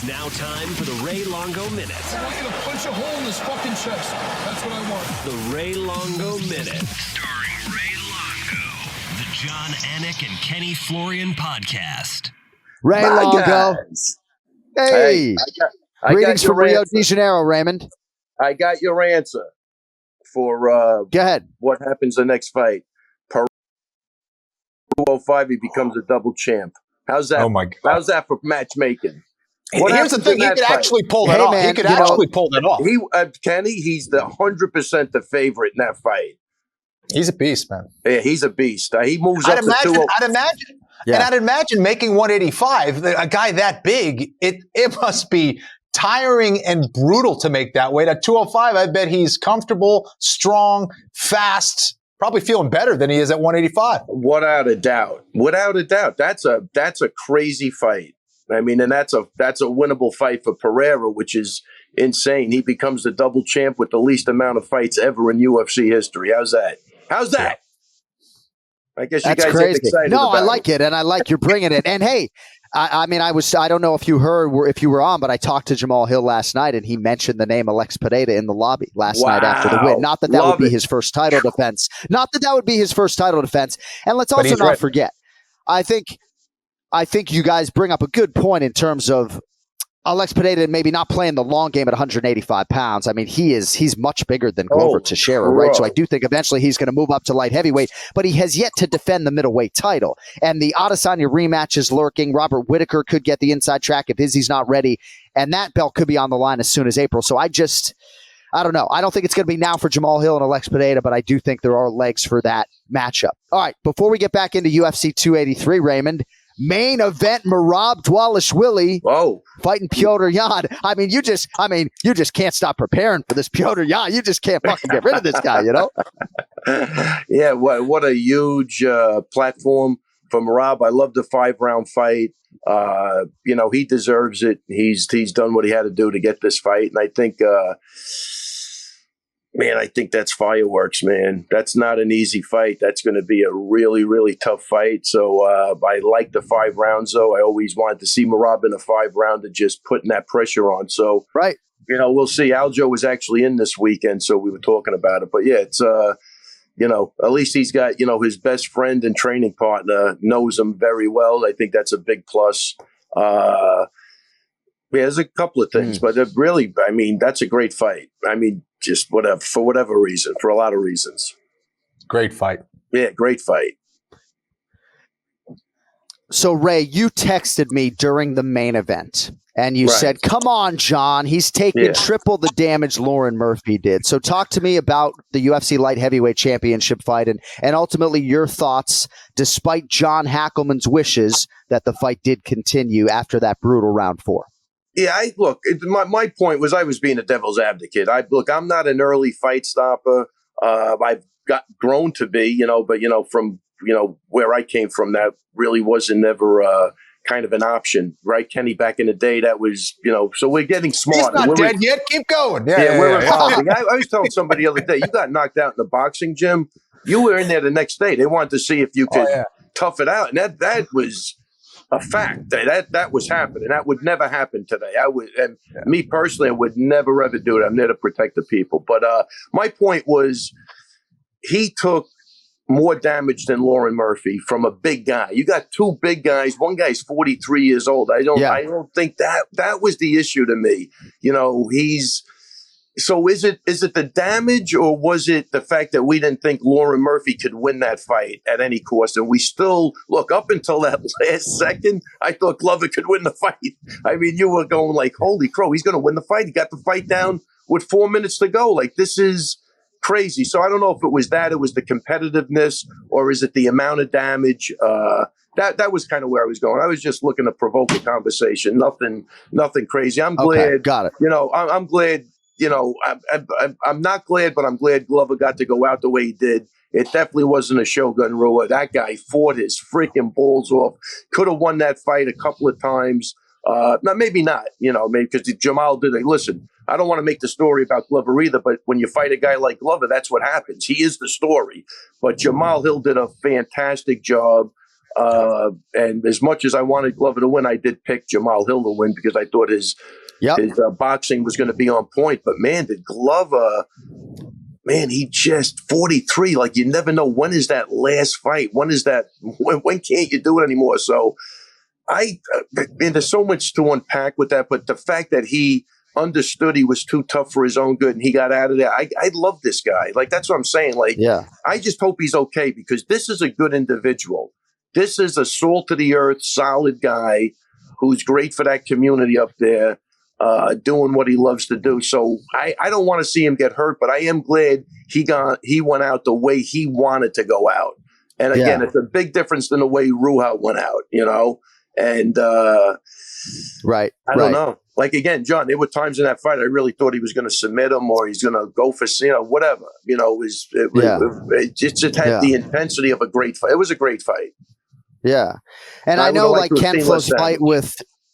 Now time for the Ray Longo Minute. I want you to punch a hole in his fucking chest. That's what I want. The Ray Longo Minute. Starring Ray Longo. The Jon Anik and Kenny Florian podcast. Ray My Longo. guys. Hey. I Greetings got from your Rio answer. de Janeiro, Raymond. I got your answer for Go ahead. what happens the next fight. Pereira 205, he becomes a double champ. How's that? Oh my God. How's that for matchmaking? What Here's the happens thing: in he that could fight? actually pull that Hey, off. man, He could you know- actually pull that off. Kenny, he's the 100% the favorite in that fight. He's a beast, man. Yeah, he's a beast. He moves I'd up imagine, to 205. I'd imagine, Yeah. and I'd imagine making 185. A guy that big, it must be tiring and brutal to make that weight. At 205, I bet he's comfortable, strong, fast, probably feeling better than he is at 185. Without a doubt. Without a doubt. That's a crazy fight. I mean, and that's a winnable fight for Pereira, which is insane. He becomes the double champ with the least amount of fights ever in UFC history. How's that? How's that? I guess you That's guys crazy. get excited No, about I like it, and I like you're bringing it. And hey, I mean, I don't know if you heard, if you were on, but I talked to Jamahal last night, and he mentioned the name Alex Pereira in the lobby last night after the win. Not that that Love would be it. his first title defense. Not that that would be his first title defense. And let's But also he's not right. forget, I think you guys bring up a good point in terms of Alex Pereira maybe not playing the long game at 185 pounds. I mean, he's much bigger than Glover Teixeira, right? So I do think eventually he's going to move up to light heavyweight, but he has yet to defend the middleweight title. And the Adesanya rematch is lurking. Robert Whittaker could get the inside track if Izzy's not ready, and that belt could be on the line as soon as April. So I don't know. I don't think it's going to be now for Jamahal Hill and Alex Pereira, but I do think there are legs for that matchup. All right, before we get back into UFC 283, Raymond, main event, Merab Dvalishvili fighting Petr Yan. I mean, you just can't stop preparing for this Petr Yan. You just can't fucking get rid of this guy, you know? Yeah, what a huge platform for Merab. I love the 5-round fight. He deserves it. He's done what he had to do to get this fight, and I think I think that's fireworks, man. That's not an easy fight. That's going to be a really, really tough fight. So I like the 5 rounds, though. I always wanted to see Merab in a 5-rounder, just putting that pressure on. So, right. We'll see. Aljo was actually in this weekend, so we were talking about it. But, yeah, it's, at least he's got, his best friend and training partner knows him very well. I think that's a big plus. There's a couple of things, but really, I mean, that's a great fight. I mean, just for whatever reason, for a lot of reasons. Great fight. Yeah, great fight. So, Ray, you texted me during the main event, and you said, come on, John, he's taking triple the damage Lauren Murphy did. So talk to me about the UFC Light Heavyweight Championship fight and ultimately your thoughts, despite John Hackelman's wishes, that the fight did continue after that brutal round 4. Yeah, my point was I was being a devil's advocate. I'm not an early fight stopper. I've grown to be, but from where I came from, that really wasn't ever kind of an option, right? Kenny, back in the day, that was, so we're getting smarter. He's not dead yet. Keep going. Yeah, we're evolving. I was telling somebody the other day, you got knocked out in the boxing gym. You were in there the next day. They wanted to see if you could tough it out, and that was a fact. That was happening. That would never happen today. Me personally, I would never ever do it. I'm there to protect the people. But my point was, he took more damage than Lauren Murphy from a big guy. You got 2 big guys. One guy's 43 years old. I don't think that was the issue to me. So is it the damage, or was it the fact that we didn't think Lauren Murphy could win that fight at any cost? And we still, look, up until that last second, I thought Glover could win the fight. I mean, you were going like, holy crow, he's going to win the fight. He got the fight down with 4 minutes to go. Like, this is crazy. So I don't know if it was the competitiveness, or is it the amount of damage? That was kind of where I was going. I was just looking to provoke a conversation. Nothing crazy. I'm glad. Okay, got it. I'm glad. I'm not glad, but I'm glad Glover got to go out the way he did. It definitely wasn't a Shogun Rua. That guy fought his freaking balls off. Could have won that fight a couple of times. No, maybe not. Maybe because Jamahal did it. Listen, I don't want to make the story about Glover either, but when you fight a guy like Glover, that's what happens. He is the story. But Jamahal Hill did a fantastic job. And as much as I wanted Glover to win, I did pick Jamahal Hill to win because I thought his boxing was going to be on point. But man, did Glover, man, he just 43. Like, you never know, when is that last fight? When can't you do it anymore? So there's so much to unpack with that. But the fact that he understood he was too tough for his own good and he got out of there. I love this guy. Like, that's what I'm saying. Like, I just hope he's okay because this is a good individual. This is a salt of the earth, solid guy who's great for that community up there, doing what he loves to do. So I don't want to see him get hurt, but I am glad he went out the way he wanted to go out. And again, it's a big difference than the way Ruha went out, you know? And I don't know. Like, again, John, there were times in that fight I really thought he was going to submit him or he's going to go for, whatever. It just had the intensity of a great fight. It was a great fight. Yeah. And I know, like, Ken Flo's fight with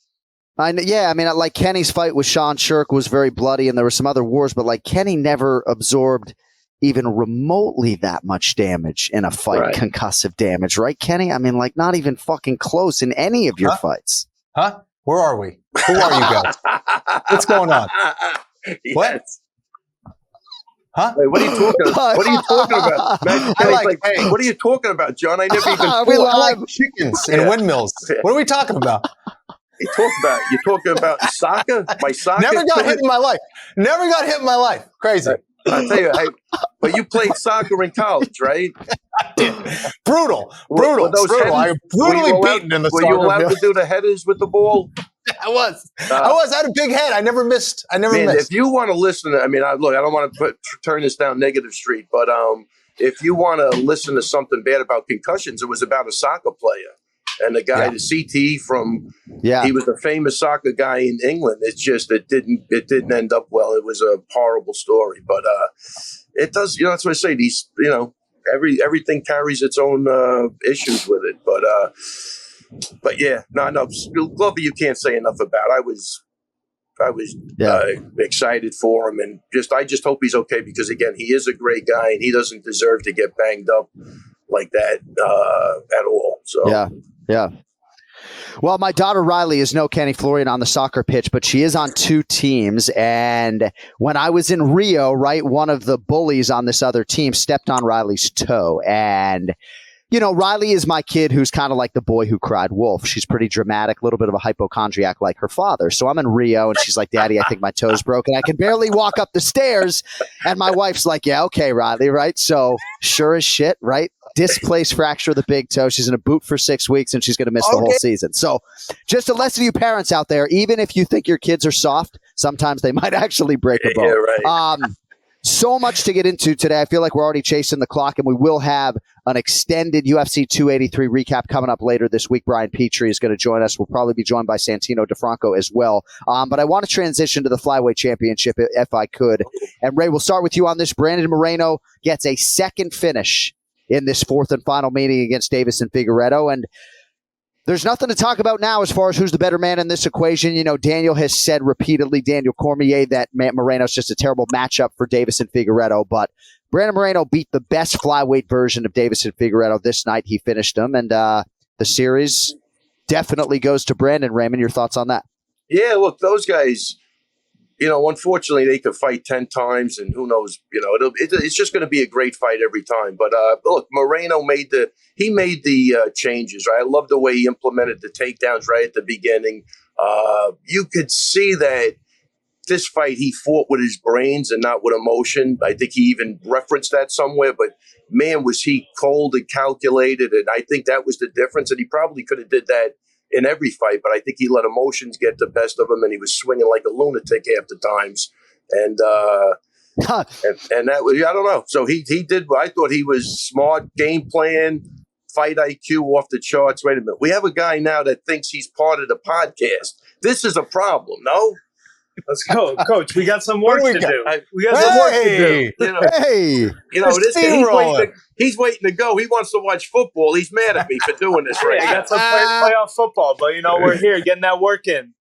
– like Kenny's fight with Sean Shirk was very bloody and there were some other wars, but, like, Kenny never absorbed even remotely that much damage in a fight, concussive damage, right, Kenny? I mean, like, not even fucking close in any of your fights. Huh? Where are we? Who are you guys? What's going on? Yes. What? Huh? Hey, what are you talking about? What are you talking about? Man, what are you talking about, John? I never even I like chickens and windmills. What are we talking about? You're talking about soccer? My soccer? Never got hit in my life. Crazy. I'll tell you, but you played soccer in college, right? I did. Brutal. I am brutally beaten in the soccer. Were you allowed to do the headers with the ball? I was. I had a big head. I never missed. If you want to listen, I don't want to turn this down negative street, but if you want to listen to something bad about concussions, it was about a soccer player. And the guy, the CTE he was a famous soccer guy in England. It's just, it didn't end up well. It was a horrible story, but it does, that's what I say. These, everything carries its own issues with it. But yeah, no, Glover, you can't say enough about. I was excited for him, and I just hope he's okay because, again, he is a great guy and he doesn't deserve to get banged up like that at all. So yeah. Well, my daughter Riley is no Kenny Florian on the soccer pitch, but she is on two teams. And when I was in Rio, right, one of the bullies on this other team stepped on Riley's toe. And, Riley is my kid who's kind of like the boy who cried wolf. She's pretty dramatic, a little bit of a hypochondriac like her father. So I'm in Rio and she's like, Daddy, I think my toe's broken. I can barely walk up the stairs. And my wife's like, yeah, okay, Riley, right? So sure as shit, right? Displaced fracture of the big toe. She's in a boot for 6 weeks and she's going to miss the whole season. So just a lesson to you parents out there, even if you think your kids are soft, sometimes they might actually break a bone. Yeah, right. So much to get into today. I feel like we're already chasing the clock, and we will have an extended UFC 283 recap coming up later this week. Brian Petrie is going to join us. We'll probably be joined by Santino DeFranco as well. But I want to transition to the flyweight championship if I could. And Ray, we'll start with you on this. Brandon Moreno gets a second finish in this fourth and final meeting against Davison Figuereido. And there's nothing to talk about now as far as who's the better man in this equation. Daniel has said repeatedly, Daniel Cormier, that Moreno's just a terrible matchup for Davison Figuereido. But Brandon Moreno beat the best flyweight version of Davison Figuereido this night. He finished him. And the series definitely goes to Brandon. Raymond, your thoughts on that? Yeah, look, those guys, unfortunately, they could fight 10 times, and who knows, it's just going to be a great fight every time. But look, Moreno made the changes, right? I love the way he implemented the takedowns right at the beginning. You could see that this fight he fought with his brains and not with emotion. I think he even referenced that somewhere, but man, was he cold and calculated, and I think that was the difference, and he probably could have did that in every fight, but I think he let emotions get the best of him, and he was swinging like a lunatic half the times. And and that was, I don't know. So he did. I thought he was smart, game plan, fight IQ off the charts. Wait a minute, we have a guy now that thinks he's part of the podcast. This is a problem, no? Let's go, Coach. We got some work to do. We got some work to do. He's waiting to go. He wants to watch football. He's mad at me for doing this. Right? We got some playoff football, but we're here getting that work in.